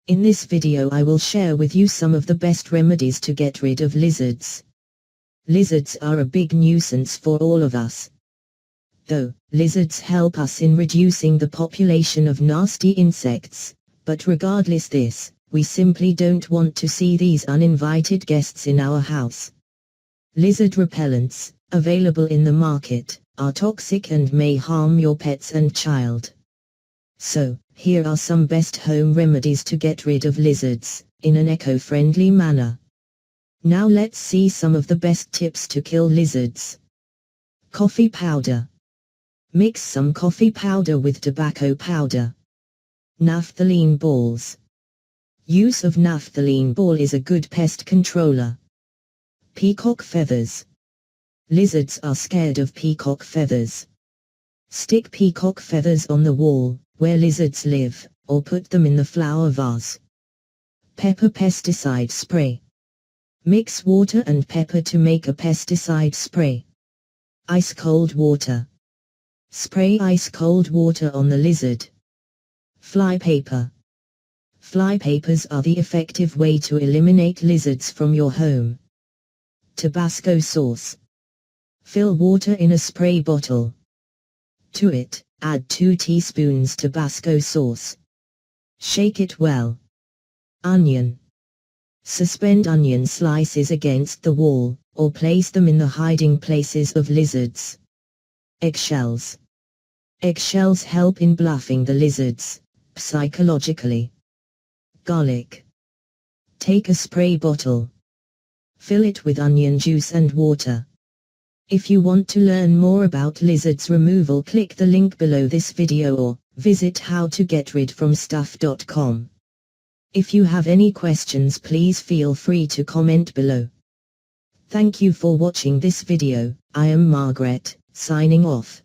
In this video I will share with you some of the best remedies to get rid of lizards. Lizards are a big nuisance for all of us. Though, lizards help us in reducing the population of nasty insects, but regardless this, we simply don't want to see these uninvited guests in our house. Lizard repellents, available in the market, are toxic and may harm your pets and child. So, here are some best home remedies to get rid of lizards, in an eco-friendly manner. Now let's see some of the best tips to kill lizards. Coffee powder. Mix some coffee powder with tobacco powder. Naphthalene balls. Use of naphthalene ball is a good pest controller. Peacock feathers. Lizards are scared of peacock feathers. Stick peacock feathers on the wall, where lizards live, or put them in the flower vase. Pepper pesticide spray. Mix water and pepper to make a pesticide spray. Ice cold water. Spray ice cold water on the lizard. Flypaper. Flypapers are the effective way to eliminate lizards from your home. Tabasco sauce. Fill water in a spray bottle. To it, add 2 teaspoons Tabasco sauce. Shake it well. Onion. Suspend onion slices against the wall, or place them in the hiding places of lizards. Eggshells. Eggshells help in bluffing the lizards, psychologically. Garlic. Take a spray bottle. Fill it with onion juice and water. If you want to learn more about lizards removal, click the link below this video or visit howtogetridfromstuff.com. If you have any questions, please feel free to comment below. Thank you for watching this video. I am Margaret, signing off.